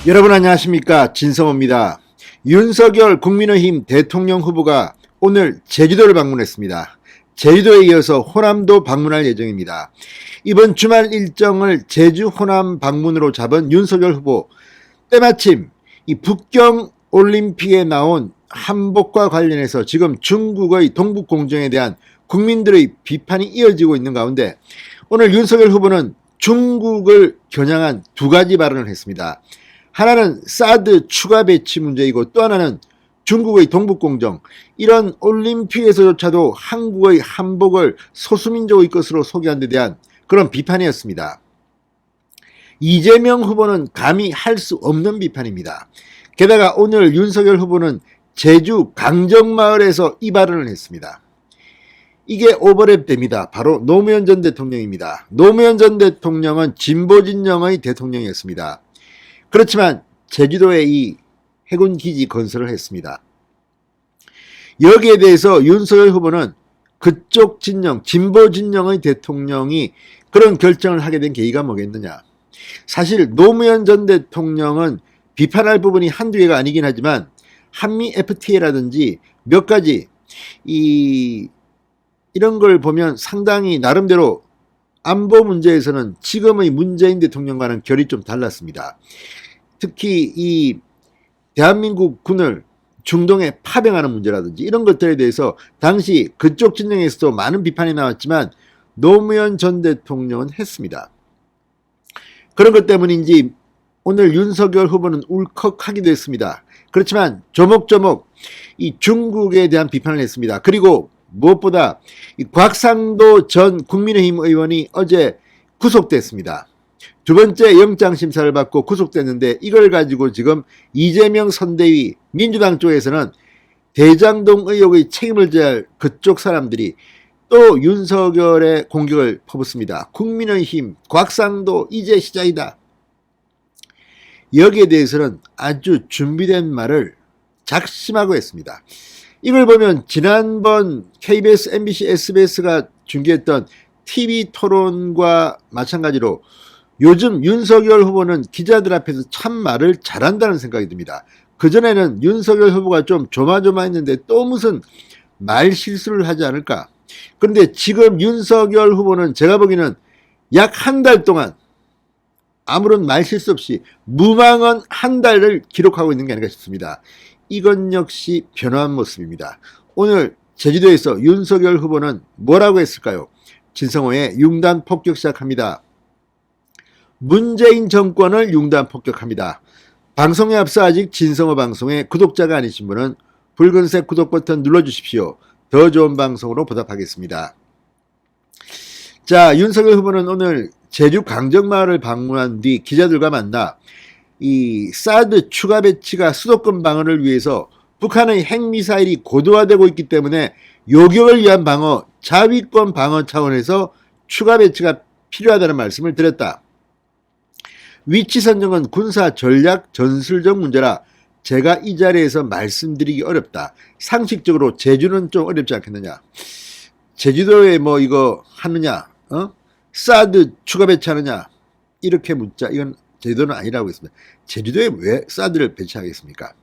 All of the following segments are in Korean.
여러분 안녕하십니까, 진성호입니다. 윤석열 국민의힘 대통령 후보가 오늘 제주도를 방문했습니다. 제주도에 이어서 호남도 방문할 예정입니다. 이번 주말 일정을 제주 호남 방문으로 잡은 윤석열 후보, 때마침 이 북경 올림픽에 나온 한복과 관련해서 지금 중국의 동북 공정에 대한 국민들의 비판이 이어지고 있는 가운데 오늘 윤석열 후보는 중국을 겨냥한 두 가지 발언을 했습니다. 하나는 사드 추가 배치 문제이고, 또 하나는 중국의 동북공정, 이런 올림픽에서조차도 한국의 한복을 소수민족의 것으로 소개한 데 대한 그런 비판이었습니다. 이재명 후보는 감히 할 수 없는 비판입니다. 게다가 오늘 윤석열 후보는 제주 강정마을에서 이 발언을 했습니다. 이게 오버랩됩니다. 바로 노무현 전 대통령입니다. 노무현 전 대통령은 진보진영의 대통령이었습니다. 그렇지만 제주도에 이 해군기지 건설을 했습니다. 여기에 대해서 윤석열 후보는 그쪽 진영, 진보진영의 대통령이 그런 결정을 하게 된 계기가 뭐겠느냐. 사실 노무현 전 대통령은 비판할 부분이 한두 개가 아니긴 하지만 한미 FTA라든지 몇 가지 이런 걸 보면 상당히 나름대로 안보 문제에서는 지금의 문재인 대통령과는 결이 좀 달랐습니다. 특히 이 대한민국 군을 중동에 파병하는 문제라든지 이런 것들에 대해서 당시 그쪽 진영에서도 많은 비판이 나왔지만 노무현 전 대통령은 했습니다. 그런 것 때문인지 오늘 윤석열 후보는 울컥하기도 했습니다. 그렇지만 조목조목 이 중국에 대한 비판을 했습니다. 그리고 무엇보다 이 곽상도 전 국민의힘 의원이 어제 구속됐습니다. 두 번째 영장심사를 받고 구속됐는데, 이걸 가지고 지금 이재명 선대위 민주당 쪽에서는 대장동 의혹의 책임을 져야 할 그쪽 사람들이 또 윤석열의 공격을 퍼붓습니다. 국민의힘, 곽상도 이제 시작이다. 여기에 대해서는 아주 준비된 말을 작심하고 했습니다. 이걸 보면 지난번 KBS, MBC, SBS가 중계했던 TV 토론과 마찬가지로 요즘 윤석열 후보는 기자들 앞에서 참 말을 잘한다는 생각이 듭니다. 그전에는 윤석열 후보가 좀 조마조마했는데 또 무슨 말 실수를 하지 않을까. 그런데 지금 윤석열 후보는 제가 보기에는 약 한 달 동안 아무런 말 실수 없이 무망한 한 달을 기록하고 있는 게 아닌가 싶습니다. 이건 역시 변화한 모습입니다. 오늘 제주도에서 윤석열 후보는 뭐라고 했을까요? 진성호의 융단 폭격 시작합니다. 문재인 정권을 융단 폭격합니다. 방송에 앞서 아직 진성호 방송의 구독자가 아니신 분은 붉은색 구독 버튼 눌러주십시오. 더 좋은 방송으로 보답하겠습니다. 자, 윤석열 후보는 오늘 제주 강정마을을 방문한 뒤 기자들과 만나 이 사드 추가 배치가 수도권 방어를 위해서 북한의 핵미사일이 고도화되고 있기 때문에 요격을 위한 방어, 자위권 방어 차원에서 추가 배치가 필요하다는 말씀을 드렸다. 위치 선정은 군사 전략 전술적 문제라 제가 이 자리에서 말씀드리기 어렵다. 상식적으로 제주는 좀 어렵지 않겠느냐. 제주도에 뭐 이거 하느냐, 사드 추가 배치하느냐, 이렇게 묻자. 이건 제주도는 아니라고 했습니다. 제주도에 왜 사드를 배치하겠습니까?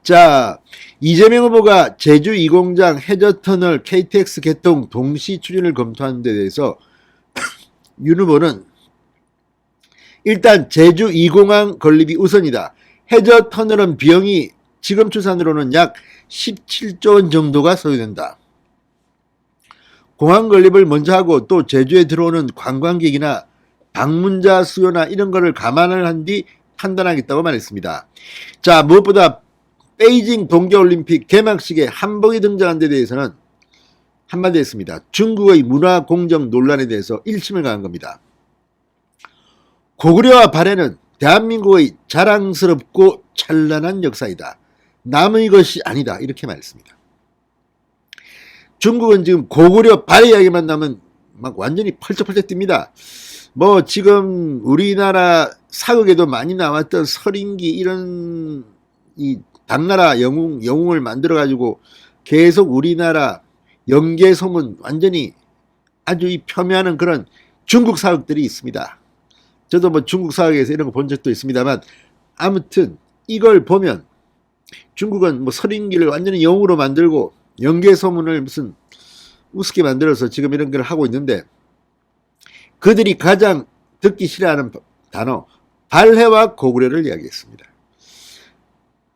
자, 이재명 후보가 제주 2공장 해저터널 KTX 개통 동시 추진을 검토하는 데 대해서 윤 후보는 일단 제주 2공항 건립이 우선이다. 해저터널은 비용이 지금 추산으로는 약 17조 원 정도가 소요된다. 공항 건립을 먼저 하고 또 제주에 들어오는 관광객이나 방문자 수요나 이런 거를 감안을 한 뒤 판단하겠다고 말했습니다. 자, 무엇보다 베이징 동계올림픽 개막식에 한복이 등장한 데 대해서는 한마디 했습니다. 중국의 문화 공정 논란에 대해서 일침을 가한 겁니다. 고구려와 발해는 대한민국의 자랑스럽고 찬란한 역사이다. 남의 것이 아니다. 이렇게 말했습니다. 중국은 지금 고구려 발해 이야기만 나면 막 완전히 펄쩍펄쩍 뜁니다. 뭐 지금 우리나라 사극에도 많이 나왔던 설인기 이런 이 당나라 영웅을 만들어 가지고 계속 우리나라 연개소문 완전히 아주 이 폄훼하는 그런 중국 사극들이 있습니다. 저도 뭐 중국 사회에서 이런 거 본 적도 있습니다만, 아무튼 이걸 보면 중국은 뭐 설인기를 완전히 영으로 만들고 연개소문을 무슨 우습게 만들어서 지금 이런 걸 하고 있는데, 그들이 가장 듣기 싫어하는 단어 발해와 고구려를 이야기했습니다.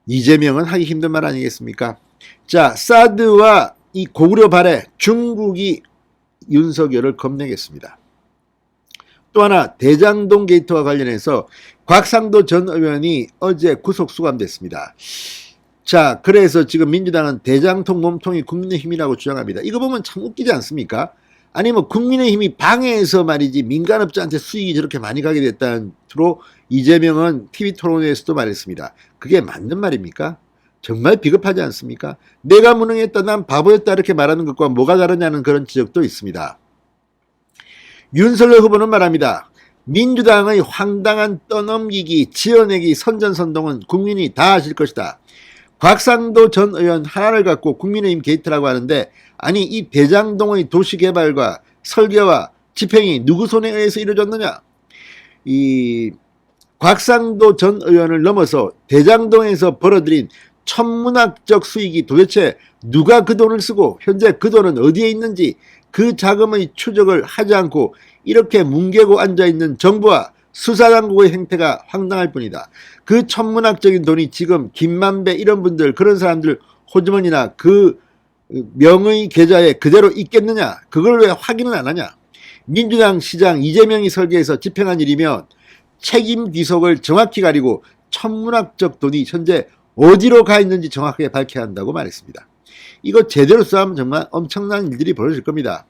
이재명은 하기 힘든 말 아니겠습니까? 자, 사드와 이 고구려 발해, 중국이 윤석열을 겁내겠습니다. 또 하나, 대장동 게이트와 관련해서 곽상도 전 의원이 어제 구속 수감됐습니다. 자, 그래서 지금 민주당은 대장통 몸통이 국민의힘이라고 주장합니다. 이거 보면 참 웃기지 않습니까? 아니 뭐 국민의힘이 방해해서 말이지 민간업자한테 수익이 저렇게 많이 가게 됐다는 투로 이재명은 TV토론회에서도 말했습니다. 그게 맞는 말입니까? 정말 비겁하지 않습니까? 내가 무능했다, 난 바보였다 이렇게 말하는 것과 뭐가 다르냐는 그런 지적도 있습니다. 윤석열 후보는 말합니다. 민주당의 황당한 떠넘기기, 지어내기, 선전선동은 국민이 다 아실 것이다. 곽상도 전 의원 하나를 갖고 국민의힘 게이트라고 하는데, 아니 이 대장동의 도시개발과 설계와 집행이 누구 손에 의해서 이루어졌느냐? 이 곽상도 전 의원을 넘어서 대장동에서 벌어들인 천문학적 수익이 도대체 누가 그 돈을 쓰고 현재 그 돈은 어디에 있는지 그 자금의 추적을 하지 않고 이렇게 뭉개고 앉아있는 정부와 수사당국의 행태가 황당할 뿐이다. 그 천문학적인 돈이 지금 김만배 이런 분들, 그런 사람들 호주머니나 그 명의 계좌에 그대로 있겠느냐? 그걸 왜 확인을 안 하냐? 민주당 시장 이재명이 설계해서 집행한 일이면 책임 귀속을 정확히 가리고 천문학적 돈이 현재 어디로 가 있는지 정확하게 밝혀야 한다고 말했습니다. 이거 제대로 싸우면 정말 엄청난 일들이 벌어질 겁니다.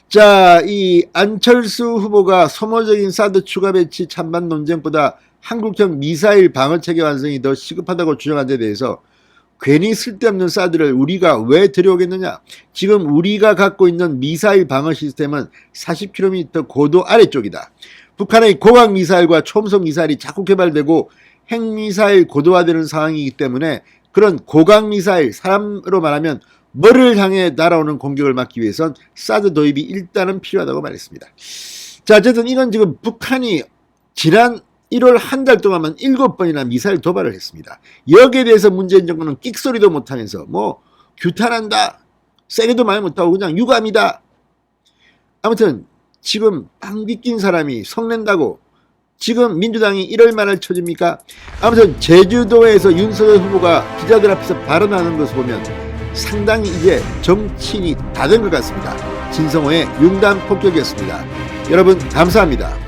자, 이 안철수 후보가 소모적인 사드 추가 배치 찬반 논쟁보다 한국형 미사일 방어체계 완성이 더 시급하다고 주장한 데 대해서 괜히 쓸데없는 사드를 우리가 왜 들여오겠느냐? 지금 우리가 갖고 있는 미사일 방어 시스템은 40km 고도 아래쪽이다. 북한의 고각 미사일과 초음속 미사일이 자꾸 개발되고 핵미사일 고도화되는 상황이기 때문에 그런 고각 미사일, 사람으로 말하면 뭐를 향해 날아오는 공격을 막기 위해선 사드 도입이 일단은 필요하다고 말했습니다. 자, 어쨌든 이건 지금 북한이 지난 1월 한 달 동안만 7번이나 미사일 도발을 했습니다. 여기에 대해서 문재인 정부는 끽소리도 못하면서 뭐 규탄한다, 세게도 말 못하고 그냥 유감이다. 아무튼 지금 방귀 낀 사람이 성낸다고 지금 민주당이 이럴 말할 처지입니까? 아무튼 제주도에서 윤석열 후보가 기자들 앞에서 발언하는 것을 보면 상당히 이제 정치인이 다 된 것 같습니다. 진성호의 융단 폭격이었습니다. 여러분 감사합니다.